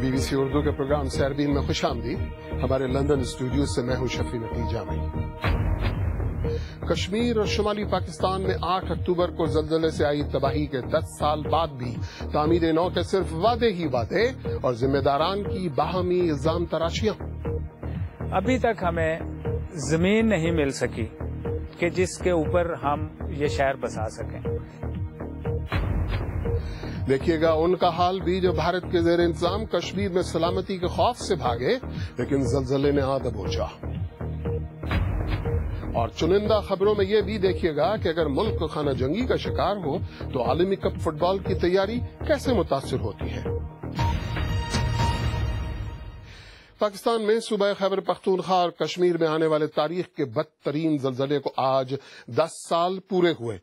BBC Urdu کے programme سیربین میں خوش آمدید۔ ہمارے لندن اسٹوڈیو سے میں ہوں شفیع نقی جامعی۔ کشمیر اور شمالی پاکستان میں 8 اکتوبر کو زلزلے سے آئی تباہی کے 10 سال بعد بھی تعمیر نو کے صرف وعدے ہی وعدے اور ذمہ داران کی باہمی الزام تراشیاں۔ ابھی تک ہمیں زمین نہیں مل سکی کہ جس کے اوپر ہم یہ شہر بسا سکیں۔ دیکھیے گا ان کا حال بھی جو بھارت کے زیر انتظام کشمیر میں سلامتی کے خوف سے بھاگے لیکن زلزلے نے آ دبوچا۔ اور چنندہ خبروں میں یہ بھی دیکھیے گا کہ اگر ملک خانہ جنگی کا شکار ہو تو عالمی کپ فٹ بال کی تیاری کیسے متاثر ہوتی ہے۔ پاکستان میں صوبہ خیبر پختونخوا اور کشمیر میں آنے والے تاریخ کے بدترین زلزلے کو آج 10 سال پورے ہوئے۔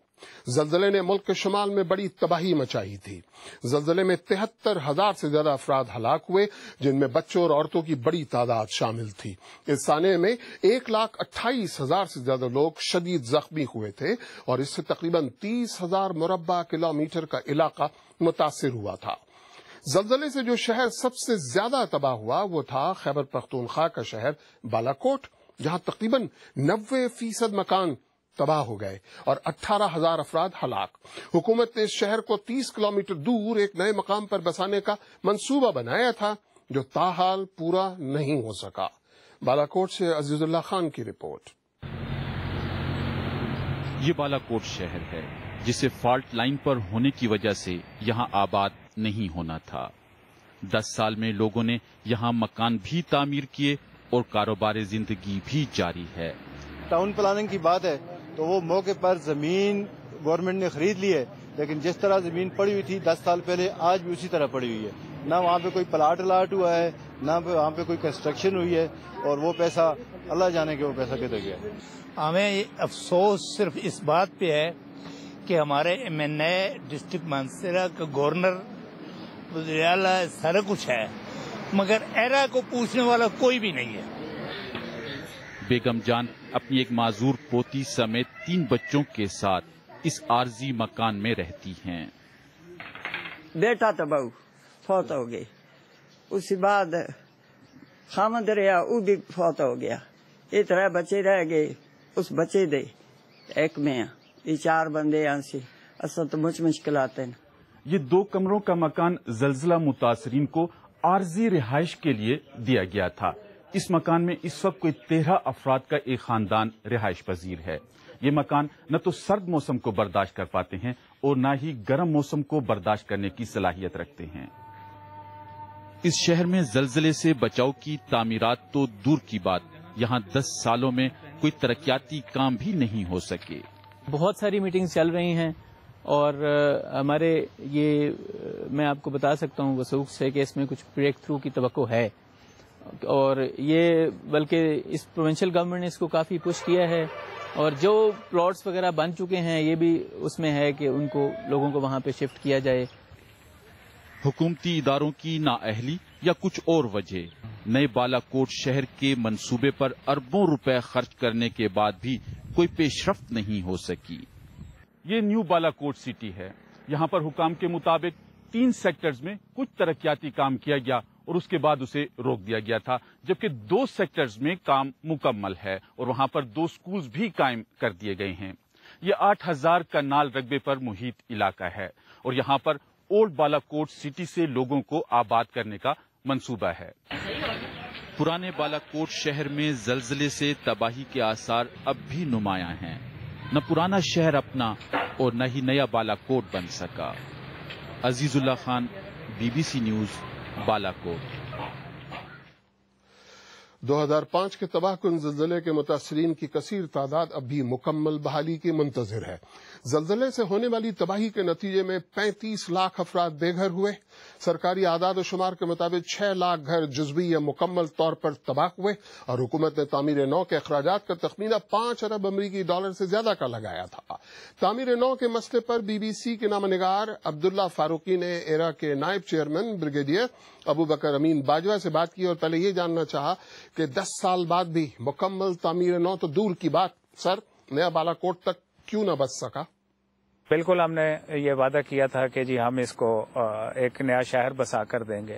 زلزلے نے ملک کے شمال میں بڑی تباہی مچائی تھی۔ زلزلے میں 73,000 سے زیادہ افراد ہلاک ہوئے جن میں بچوں اور عورتوں کی بڑی تعداد شامل تھی۔ اس سانحے میں 1,28,000 سے زیادہ لوگ شدید زخمی ہوئے تھے اور اس سے تقریباً 30,000 مربع کلومیٹر کا علاقہ متاثر ہوا تھا۔ زلزلے سے جو شہر سب سے زیادہ تباہ ہوا وہ تھا خیبر پختونخوا کا شہر بالا کوٹ، جہاں تقریباً 90% مکان تباہ ہو گئے اور 18,000 افراد ہلاک۔ حکومت نے اس شہر کو 30 کلومیٹر دور ایک نئے مقام پر بسانے کا منصوبہ بنایا تھا جو تاحال پورا نہیں ہو سکا۔ بالا کوٹ سے عزیز اللہ خان کی رپورٹ۔ یہ بالا کوٹ شہر ہے جسے فالٹ لائن پر ہونے کی وجہ سے یہاں آباد نہیں ہونا تھا۔ 10 سال میں لوگوں نے یہاں مکان بھی تعمیر کیے اور کاروبار زندگی بھی جاری ہے۔ ٹاؤن پلاننگ کی بات ہے تو وہ موقع پر زمین گورنمنٹ نے خرید لی ہے، لیکن جس طرح زمین پڑی ہوئی تھی 10 سال پہلے آج بھی اسی طرح پڑی ہوئی ہے۔ نہ وہاں پہ کوئی پلاٹ الاٹ ہوا ہے، نہ وہاں پہ کوئی کنسٹرکشن ہوئی ہے، اور وہ پیسہ اللہ جانے کہ وہ پیسہ کدھر گیا۔ ہمیں افسوس صرف اس بات پہ ہے کہ ہمارے نئے ڈسٹرکٹ مانسیرا کا گورنر وزیر اعلیٰ سارا کچھ ہے مگر ایرا کو پوچھنے والا کوئی بھی نہیں ہے۔ بیگم جان اپنی ایک معذور پوتی سمیت 3 بچوں کے ساتھ اس عارضی مکان میں رہتی ہیں۔ بیٹا تو بہو فوت ہو گئی، اس کے بعد خامد رہا وہ بھی فوت ہو گیا۔ یہ 3 بچے رہ گئے، اس بچے دے ایک میں یہ 4 بندے یہاں سے اصل تو مجھ مشکلات ہیں۔ یہ 2 کمروں کا مکان زلزلہ متاثرین کو عارضی رہائش کے لیے دیا گیا تھا۔ اس مکان میں اس وقت کوئی 13 افراد کا ایک خاندان رہائش پذیر ہے۔ یہ مکان نہ تو سرد موسم کو برداشت کر پاتے ہیں اور نہ ہی گرم موسم کو برداشت کرنے کی صلاحیت رکھتے ہیں۔ اس شہر میں زلزلے سے بچاؤ کی تعمیرات تو دور کی بات، یہاں 10 سالوں میں کوئی ترقیاتی کام بھی نہیں ہو سکے۔ بہت ساری میٹنگز چل رہی ہیں اور ہمارے یہ میں آپ کو بتا سکتا ہوں وثوق سے کہ اس میں کچھ بریک تھرو کی توقع ہے، اور یہ بلکہ اس پروونشل گورنمنٹ نے اس کو کافی پش کیا ہے، اور جو پلاٹس وغیرہ بن چکے ہیں یہ بھی اس میں ہے کہ ان کو لوگوں کو وہاں پہ شفٹ کیا جائے۔ حکومتی اداروں کی نااہلی یا کچھ اور وجہ، نئے بالا کوٹ شہر کے منصوبے پر اربوں روپے خرچ کرنے کے بعد بھی کوئی پیش رفت نہیں ہو سکی۔ یہ نیو بالا کوٹ سٹی ہے۔ یہاں پر حکام کے مطابق 3 سیکٹرز میں کچھ ترقیاتی کام کیا گیا اور اس کے بعد اسے روک دیا گیا تھا، جبکہ 2 سیکٹرز میں کام مکمل ہے اور وہاں پر 2 سکولز بھی قائم کر دیے گئے ہیں۔ یہ 8,000 کنال رقبے پر محیط علاقہ ہے اور یہاں پر اولڈ بالا کوٹ سٹی سے لوگوں کو آباد کرنے کا منصوبہ ہے۔ پرانے بالا کوٹ شہر میں زلزلے سے تباہی کے آثار اب بھی نمایاں ہیں۔ نہ پرانا شہر اپنا اور نہ ہی نیا بالا کوٹ بن سکا۔ عزیز اللہ خان، BBC نیوز، بالا کوٹ۔ 2005 کے تباہ کن زلزلے کے متاثرین کی کثیر تعداد اب بھی مکمل بحالی کی منتظر ہے۔ زلزلے سے ہونے والی تباہی کے نتیجے میں 35 لاکھ افراد بے گھر ہوئے۔ سرکاری اعداد و شمار کے مطابق 6 لاکھ گھر جزوی یا مکمل طور پر تباہ ہوئے اور حکومت نے تعمیر نو کے اخراجات کا تخمینہ 5 ارب امریکی ڈالر سے زیادہ کا لگایا تھا۔ تعمیر نو کے مسئلے پر BBC کے نامہ نگار عبداللہ فاروقی نے ایرا کے نائب چیئرمین بریگیڈیئر ابو بکر امین باجوہ سے بات کی اور پہلے یہ جاننا چاہا کہ 10 سال بعد بھی مکمل تعمیر نو تو دور کی بات، سر نیا بالا کوٹ تک کیوں نہ بچ سکا؟ بالکل ہم نے یہ وعدہ کیا تھا کہ جی ہم اس کو ایک نیا شہر بسا کر دیں گے۔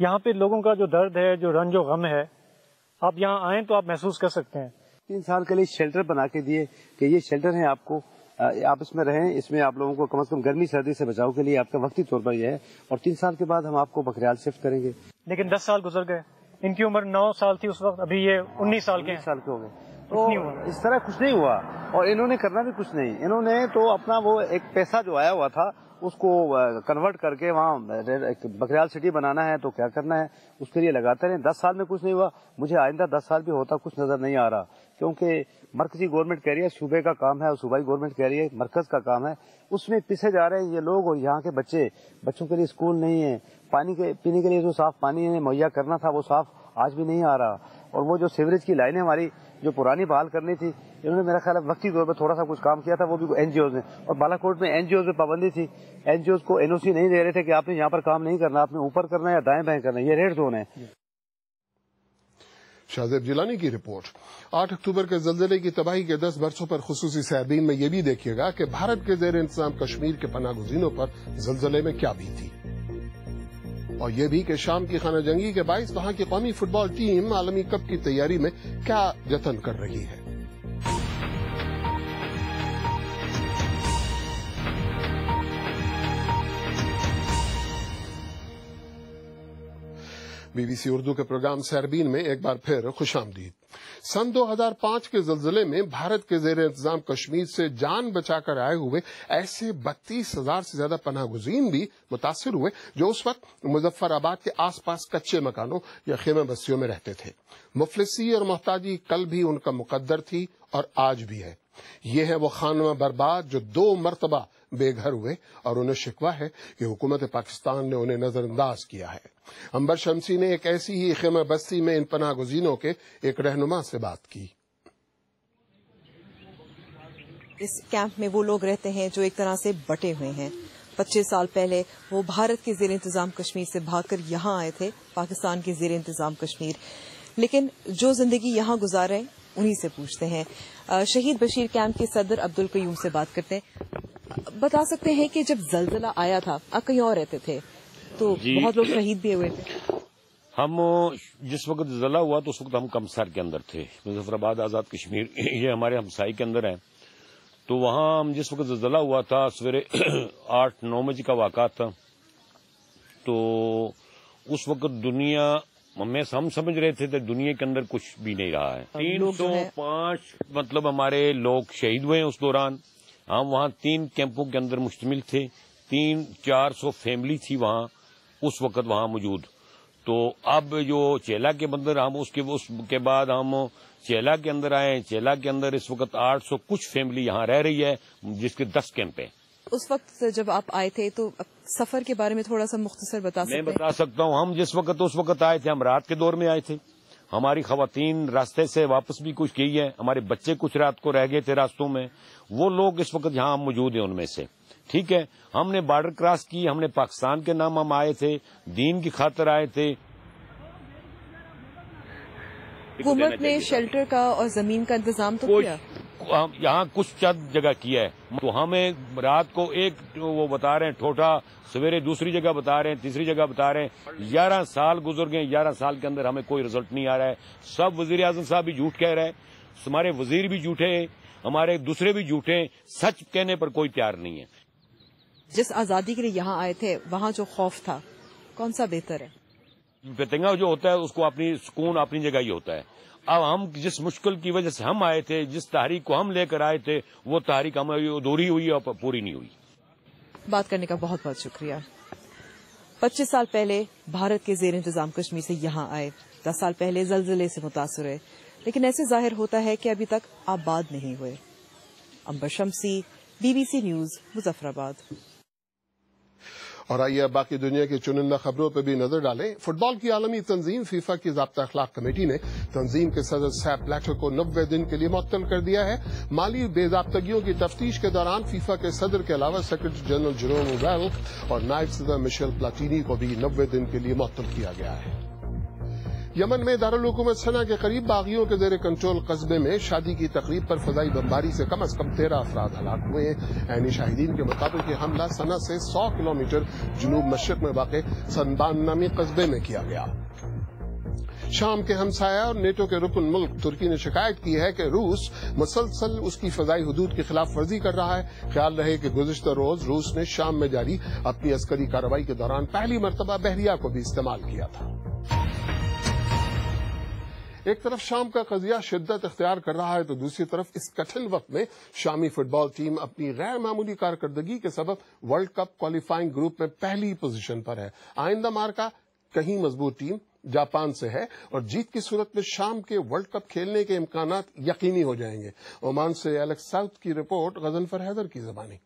یہاں پہ لوگوں کا جو درد ہے، جو رنج و غم ہے، آپ یہاں آئیں تو آپ محسوس کر سکتے ہیں. 3 سال کے لیے شیلٹر بنا کے دیے کہ یہ شیلٹر ہیں آپ کو، آپ اس میں رہیں، اس میں آپ لوگوں کو کم از کم گرمی سردی سے بچاؤ کے لیے آپ کا وقتی طور پر یہ ہے، اور 3 سال کے بعد ہم آپ کو بکریال شفٹ کریں گے. لیکن 10 سال گزر گئے، ان کی عمر 9 سال تھی اس وقت، ابھی یہ 19 سال کے ہو گئے. تو اس طرح کچھ نہیں ہوا، اور انہوں نے کرنا بھی کچھ نہیں. انہوں نے تو اپنا وہ ایک پیسہ جو آیا ہوا تھا اس کو کنورٹ کر کے وہاں بکریال سٹی بنانا ہے تو کیا کرنا ہے اس کے لیے لگاتے رہے. 10 سال میں کچھ نہیں ہوا. مجھے آئندہ 10 سال بھی ہوتا کچھ نظر نہیں آ رہا، کیونکہ مرکزی گورنمنٹ کہہ رہی ہے صوبے کا کام ہے، اور صوبائی گورنمنٹ کہہ رہی ہے مرکز کا کام ہے. اس میں پیچھے جا رہے ہیں یہ لوگ، اور یہاں کے بچوں کے لیے اسکول نہیں ہے، پانی کے پینے کے لیے جو صاف پانی مہیا کرنا تھا وہ صاف آج بھی نہیں آ رہا. اور وہ جو سیوریج کی لائنیں ہماری جو پرانی بحال کرنی تھی، انہوں نے میرا خیال ہے وقتی طور پہ تھوڑا سا کچھ کام کیا تھا، وہ بھی این جی اوز نے. اور بالا کوٹ میں این جی اوز میں پابندی تھی، این جی اوز کو این او سی نہیں دے رہے تھے کہ آپ نے یہاں پر کام نہیں کرنا، آپ نے اوپر کرنا ہے یا دائیں بائیں کرنا ہے. یہ ریڈ زون ہے. شاہزیب جیلانی کی رپورٹ. 8 اکتوبر کے زلزلے کی تباہی کے 10 برسوں پر خصوصی سیربین میں یہ بھی دیکھیے گا کہ بھارت کے زیر انتظام کشمیر کے پناہ گزینوں پر زلزلے میں کیا بیتی، اور یہ بھی کہ شام کی خانہ جنگی کے باعث وہاں کی قومی فٹ بال ٹیم عالمی کپ کی تیاری میں کیا جتن کر رہی ہے. بی بی سی اردو کے پروگرام سیربین میں ایک بار پھر خوش آمدید. سن 2005 کے زلزلے میں بھارت کے زیر انتظام کشمیر سے جان بچا کر آئے ہوئے ایسے 32,000 سے زیادہ پناہ گزین بھی متاثر ہوئے جو اس وقت مظفر آباد کے آس پاس کچے مکانوں یا خیمہ بستیوں میں رہتے تھے. مفلسی اور محتاجی کل بھی ان کا مقدر تھی اور آج بھی ہے. یہ ہے وہ خانہ برباد جو 2 مرتبہ بے گھر ہوئے، اور انہیں شکوہ ہے کہ حکومت پاکستان نے انہیں نظر انداز کیا ہے. امبر شمسی نے ایک ایسی ہی خیمہ بستی میں ان پناہ گزینوں کے ایک رہنما سے بات کی. اس کیمپ میں وہ لوگ رہتے ہیں جو ایک طرح سے بٹے ہوئے ہیں. 25 سال پہلے وہ بھارت کے زیر انتظام کشمیر سے بھاگ کر یہاں آئے تھے، پاکستان کے زیر انتظام کشمیر. لیکن جو زندگی یہاں گزارے انہی سے پوچھتے ہیں. شہید بشیر کیمپ کے صدر عبد القیوم سے بات کرتے ہیں. بتا سکتے ہیں کہ جب زلزلہ آیا تھا آپ کہیں اور رہتے تھے تو بہت لوگ شہید بھی ہوئے تھے. ہم جس وقت زلزلہ ہوا تو اس وقت ہم کمسار کے اندر تھے، مظفر آباد آزاد کشمیر یہ ہمارے ہمسائی کے اندر ہیں. تو وہاں ہم جس وقت زلزلہ ہوا تھا سویرے 8-9 بجے کا واقعہ تھا. تو اس وقت دنیا ہم سمجھ رہے تھے کہ دنیا کے اندر کچھ بھی نہیں رہا ہے. 305 مطلب ہمارے لوگ شہید ہوئے ہیں اس دوران. ہم وہاں 3 کیمپوں کے اندر مشتمل تھے، 300-400 فیملی تھی وہاں اس وقت وہاں موجود. تو اب جو چیلا کے اندر ہم اس کے بعد ہم چیلا کے اندر آئے. چیلا کے اندر اس وقت 800 کچھ فیملی یہاں رہ رہی ہے جس کے 10 کیمپ ہیں. اس وقت جب آپ آئے تھے تو سفر کے بارے میں تھوڑا سا مختصر بتا سکتے ہیں؟ میں بتا سکتا ہوں. ہم جس وقت اس وقت آئے تھے ہم رات کے دور میں آئے تھے. ہماری خواتین راستے سے واپس بھی کچھ گئی ہے، ہمارے بچے کچھ رات کو رہ گئے تھے راستوں میں. وہ لوگ اس وقت یہاں موجود ہیں ان میں سے. ٹھیک ہے، ہم نے بارڈر کراس کی، ہم نے پاکستان کے نام ہم آئے تھے، دین کی خاطر آئے تھے. حکومت نے شیلٹر کا اور زمین کا انتظام تو کیا؟ یہاں کچھ چند جگہ کیا ہے. تو ہمیں رات کو ایک وہ بتا رہے ہیں ٹھوٹا، سویرے دوسری جگہ بتا رہے ہیں، تیسری گجہ بتا رہے ہیں. 11 سال گزر گئے، 11 سال کے اندر ہمیں کوئی رزلٹ نہیں آ رہا ہے. سب وزیر اعظم صاحب بھی جھوٹ کہہ رہے ہیں، ہمارے وزیر بھی جھوٹے ہیں، ہمارے دوسرے بھی جھوٹے ہیں. سچ کہنے پر کوئی تیار نہیں ہے. جس آزادی کے لیے یہاں آئے تھے وہاں جو خوف تھا کون سا بہتر ہے؟ پتنگا جو ہوتا ہے اس کو اپنی سکون اپنی جگہ ہی ہوتا ہے. اب ہم جس مشکل کی وجہ سے ہم آئے تھے، جس تحریک کو ہم لے کر آئے تھے، وہ تحریک ہماری ادھوری ہوئی اور پوری نہیں ہوئی. بات کرنے کا بہت بہت شکریہ. 25 سال پہلے بھارت کے زیر انتظام کشمیر سے یہاں آئے، 10 سال پہلے زلزلے سے متاثر ہوئے، لیکن ایسے ظاہر ہوتا ہے کہ ابھی تک آباد نہیں ہوئے. امبر شمسی، BBC نیوز، مظفر آباد. اور آئیے اب باقی دنیا کی چنندہ خبروں پہ بھی نظر ڈالیں. فٹ بال کی عالمی تنظیم فیفا کی ضابطہ اخلاق کمیٹی نے تنظیم کے صدر سیپ بلیٹر کو 90 دن کے لیے معطل کر دیا ہے. مالی بے ضابطگیوں کی تفتیش کے دوران فیفا کے صدر کے علاوہ سیکرٹری جنرل جیروم ویلک اور نائب صدر مشیل پلاٹینی کو بھی 90 دن کے لیے معطل کیا گیا ہے. یمن میں دارالحکومت سنا کے قریب باغیوں کے زیر کنٹرول قصبے میں شادی کی تقریب پر فضائی بمباری سے کم از کم 13 افراد ہلاک ہوئے ہیں۔ عینی شاہدین کے مطابق یہ حملہ سنا سے 100 کلومیٹر جنوب مشرق میں واقع سنبان نامی قصبے میں کیا گیا۔ شام کے ہمسایہ اور نیٹو کے رکن ملک ترکی نے شکایت کی ہے کہ روس مسلسل اس کی فضائی حدود کی خلاف ورزی کر رہا ہے۔ خیال رہے کہ گزشتہ روز روس نے شام میں جاری اپنی عسکری کارروائی کے دوران پہلی مرتبہ بحریہ کو بھی استعمال کیا تھا۔ ایک طرف شام کا قضیہ شدت اختیار کر رہا ہے تو دوسری طرف اس کٹھن وقت میں شامی فٹ بال ٹیم اپنی غیر معمولی کارکردگی کے سبب ورلڈ کپ کوالیفائنگ گروپ میں پہلی پوزیشن پر ہے۔ آئندہ مارکا کہیں مضبوط ٹیم جاپان سے ہے اور جیت کی صورت میں شام کے ورلڈ کپ کھیلنے کے امکانات یقینی ہو جائیں گے۔ عمان سے الیکس ساؤتھ کی رپورٹ، غضنفر حیدر کی زبانی۔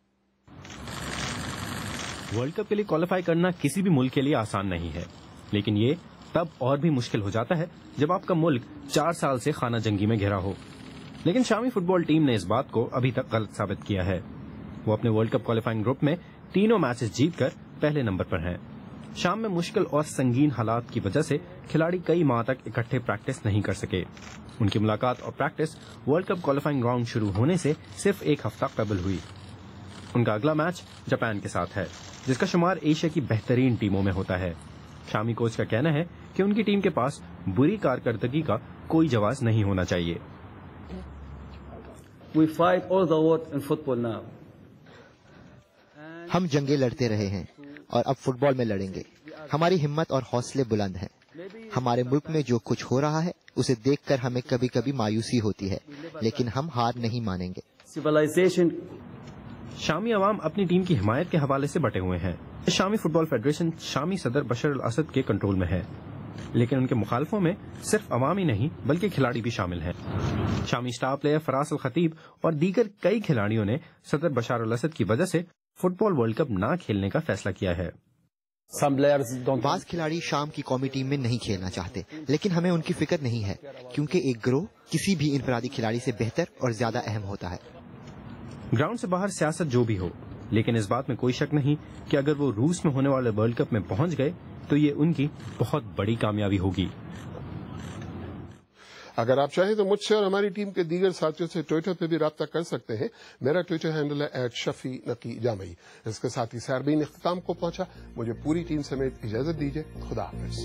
ورلڈ کپ کے لیے کوالیفائی کرنا کسی بھی ملک کے لیے آسان نہیں ہے، لیکن یہ تب اور بھی مشکل ہو جاتا ہے جب آپ کا ملک 4 سال سے خانہ جنگی میں گھرا ہو۔ لیکن شامی فٹ بال ٹیم نے اس بات کو ابھی تک غلط ثابت کیا ہے۔ وہ اپنے ورلڈ کپ کوالیفائنگ گروپ میں تینوں میچز جیت کر پہلے نمبر پر ہیں۔ شام میں مشکل اور سنگین حالات کی وجہ سے کھلاڑی کئی ماہ تک اکٹھے پریکٹس نہیں کر سکے۔ ان کی ملاقات اور practice world cup qualifying round شروع ہونے سے صرف 1 ہفتہ قبل ہوئی۔ ان کا اگلا میچ جاپان کے ساتھ ہے، جس کا شمار ایشیا کی بہترین ٹیموں میں ہوتا ہے۔ شامی کوچ کا کہنا ہے کہ ان کی ٹیم کے پاس بری کارکردگی کا کوئی جواز نہیں ہونا چاہیے۔ ہم جنگیں لڑتے رہے ہیں اور اب فٹ بال میں لڑیں گے۔ ہماری ہمت اور حوصلے بلند ہیں۔ ہمارے ملک میں جو کچھ ہو رہا ہے اسے دیکھ کر ہمیں کبھی کبھی مایوسی ہوتی ہے، لیکن ہم ہار نہیں مانیں گے۔ شامی عوام اپنی ٹیم کی حمایت کے حوالے سے بٹے ہوئے ہیں۔ شامی فٹ بال فیڈریشن شامی صدر بشار الاسد کے کنٹرول میں ہے، لیکن ان کے مخالفوں میں صرف عوام ہی نہیں بلکہ کھلاڑی بھی شامل ہیں۔ شامی سٹار پلیئر فراس الخطیب اور دیگر کئی کھلاڑیوں نے صدر بشار الاسد کی وجہ سے فٹ بال ورلڈ کپ نہ کھیلنے کا فیصلہ کیا ہے۔ بعض کھلاڑی شام کی قومی ٹیم میں نہیں کھیلنا چاہتے، لیکن ہمیں ان کی فکر نہیں ہے، کیونکہ ایک گروہ کسی بھی انفرادی کھلاڑی سے بہتر اور زیادہ اہم ہوتا ہے۔ گراؤنڈ سے باہر سیاست جو بھی ہو، لیکن اس بات میں کوئی شک نہیں کہ اگر وہ روس میں ہونے والے ورلڈ کپ میں پہنچ گئے تو یہ ان کی بہت بڑی کامیابی ہوگی۔ اگر آپ چاہیں تو مجھ سے اور ہماری ٹیم کے دیگر ساتھیوں سے ٹویٹر پہ بھی رابطہ کر سکتے ہیں۔ میرا ٹویٹر ہینڈل ہے @شفیع_نقی_جامعی۔ اس کے ساتھ ہی ساربین اختتام کو پہنچا۔ مجھے پوری ٹیم سمیت اجازت دیجیے۔ خدا حافظ۔